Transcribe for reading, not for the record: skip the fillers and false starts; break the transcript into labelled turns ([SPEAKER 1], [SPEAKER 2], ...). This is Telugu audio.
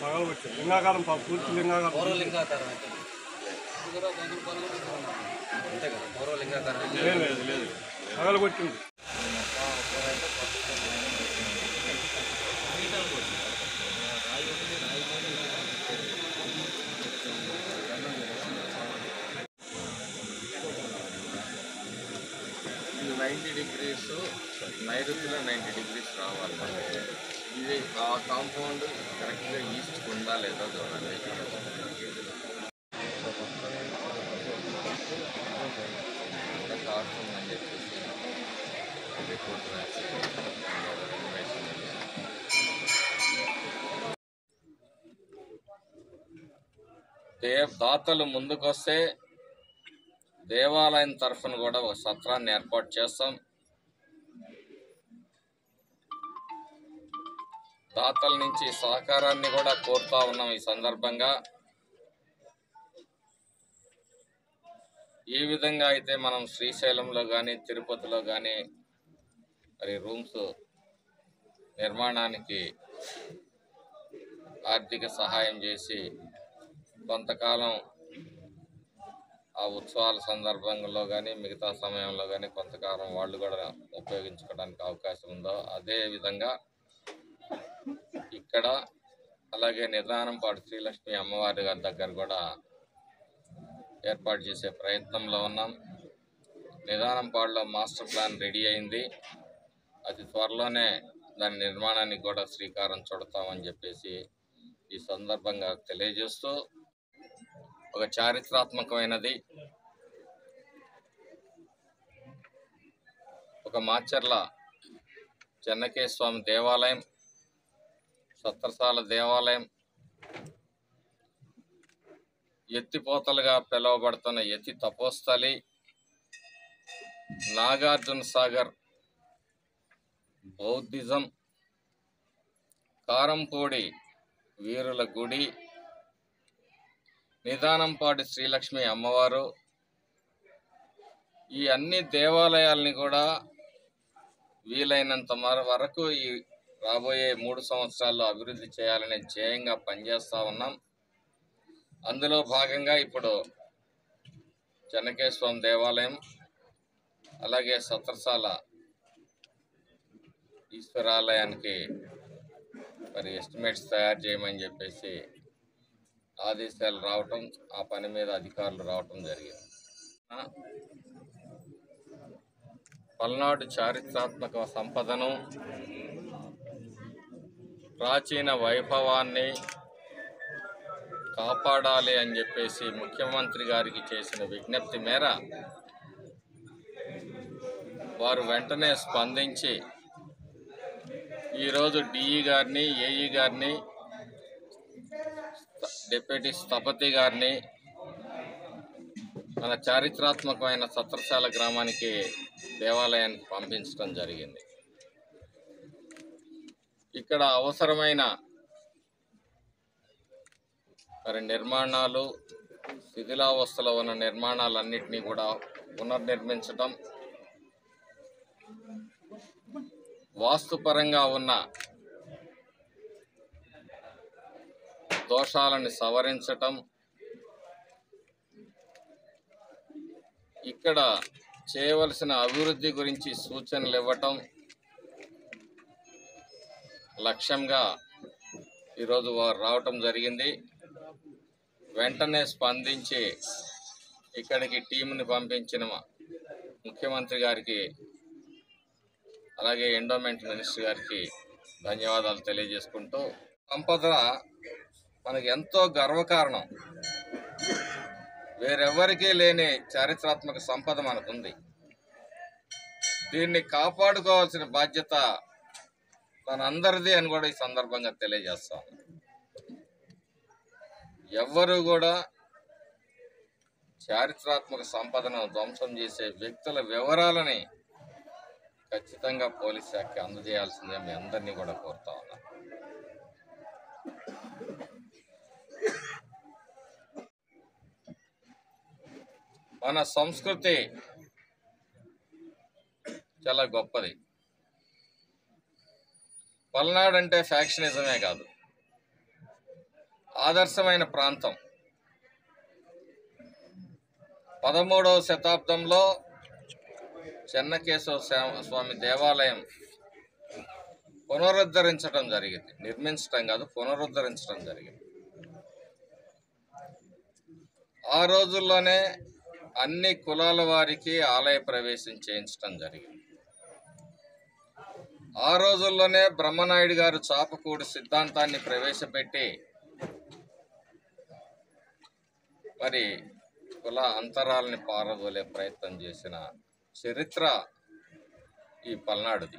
[SPEAKER 1] పగలగొచ్చారు. లింగాకారం పూర్తి లింగాకారం.
[SPEAKER 2] పూర్వ లింగాకారం అయితే అంతే కదా, పూర్వ లింగాకారం
[SPEAKER 1] లేదు లేదు పగలగొట్టింది.
[SPEAKER 3] ఇది 90 degrees నైరుతిలో 90 degrees రావాలి. ఇది ఆ కాంపౌండ్ కరెక్ట్గా ఈస్ట్కి ఉందా లేదా చూడండి. కాస్తుందని చెప్పేసి రిపోర్ట్ రాసి దాతలు ముందుకొస్తే దేవాలయం తరఫున కూడా ఒక సత్రాన్ని ఏర్పాటు చేస్తాం. దాతల నుంచి సహకారాన్ని కూడా కోరుతా ఉన్నాం. ఈ సందర్భంగా ఏ విధంగా అయితే మనం శ్రీశైలంలో కానీ తిరుపతిలో కానీ మరి రూమ్స్ నిర్మాణానికి ఆర్థిక సహాయం చేసి కొంతకాలం ఆ ఉత్సవాల సందర్భంలో కానీ మిగతా సమయంలో కానీ కొంతకాలం వాళ్ళు కూడా ఉపయోగించుకోవడానికి అవకాశం ఉందో అదే విధంగా ఇక్కడ అలాగే నిదానంపాడు శ్రీలక్ష్మి అమ్మవారి గారి దగ్గర కూడా ఏర్పాటు చేసే ప్రయత్నంలో ఉన్నాం. నిదానంపాడులో మాస్టర్ ప్లాన్ రెడీ అయింది. అతి త్వరలోనే దాని నిర్మాణానికి కూడా శ్రీకారం చుడతామని చెప్పేసి ఈ సందర్భంగా తెలియజేస్తూ, ఒక చారిత్రాత్మకమైనది ఒక మాచర్ల చెన్నకేశ్వర స్వామి దేవాలయం, సత్రసాల దేవాలయం, ఎత్తిపోతలుగా పిలువబడుతున్న ఎత్తి తపోస్థలి, నాగార్జున సాగర్ బౌద్ధిజం, కారంపూడి వీరుల గుడి, నిదానంపాటి శ్రీలక్ష్మి అమ్మవారు, ఈ అన్ని దేవాలయాల్ని కూడా వీలైనంత వరకు ఈ రాబోయే 3 సంవత్సరాల్లో అభివృద్ధి చేయాలనే ధ్యేయంగా పనిచేస్తూ ఉన్నాం. అందులో భాగంగా ఇప్పుడు చెన్నకేశ్వర స్వామి దేవాలయం అలాగే సత్రసాల ఈశ్వరాలయానికి మరి ఎస్టిమేట్స్ తయారు చేయమని చెప్పేసి ఆదేశాలు రావటం, ఆ పని మీద అధికారులు రావటం జరిగింది. పల్నాడు చారిత్రాత్మక సంపదను, ప్రాచీన వైభవాన్ని కాపాడాలి అని చెప్పేసి ముఖ్యమంత్రి గారికి చేసిన విజ్ఞప్తి మేర వారు వెంటనే స్పందించి ఈరోజు డిఈ గారిని, ఏఈ గారిని, డిప్యూటీ స్థపతి గారిని మన చారిత్రాత్మకమైన సత్రశాల గ్రామానికి దేవాలయానికి పంపించడం జరిగింది. ఇక్కడ అవసరమైన మరి నిర్మాణాలు, శిథిలావస్థలో ఉన్న నిర్మాణాలన్నింటినీ కూడా పునర్నిర్మించడం, వాస్తుపరంగా ఉన్న దోషాలను సవరించటం, ఇక్కడ చేయవలసిన అభివృద్ధి గురించి సూచనలు ఇవ్వటం లక్ష్యంగా ఈరోజు వారు రావటం జరిగింది. వెంటనే స్పందించి ఇక్కడికి టీంని పంపించిన ముఖ్యమంత్రి గారికి అలాగే ఎండోమెంట్ మినిస్టర్ గారికి ధన్యవాదాలు తెలియజేసుకుంటూ, సంపద మనకు ఎంతో గర్వకారణం. వేరెవ్వరికీ లేని చారిత్రాత్మక సంపద మనకుంది. దీన్ని కాపాడుకోవాల్సిన బాధ్యత మనందరిది అని కూడా ఈ సందర్భంగా తెలియజేస్తాం. ఎవ్వరూ కూడా చారిత్రాత్మక సంపదను ధ్వంసం చేసే వ్యక్తుల వివరాలని ఖచ్చితంగా పోలీస్ శాఖకి అందజేయాల్సిందే మీ అందరినీ కూడా కోరుతా ఉన్నాను. మన సంస్కృతి చాలా గొప్పది. పల్నాడు అంటే ఫ్యాక్షనిజమే కాదు, ఆదర్శమైన ప్రాంతం. 13వ శతాబ్దంలో చెన్నకేశవ స్వామి దేవాలయం పునరుద్ధరించడం జరిగింది. నిర్మించడం కాదు, పునరుద్ధరించడం జరిగింది. ఆ రోజుల్లోనే అన్ని కులాల వారికి ఆలయ ప్రవేశం చేయించడం జరిగింది. ఆ రోజుల్లోనే బ్రహ్మనాయుడు గారు చాపకూడు సిద్ధాంతాన్ని ప్రవేశపెట్టి మరి కుల అంతరాలని పారదోలే ప్రయత్నం చేసిన చరిత్ర ఈ పల్నాడుది.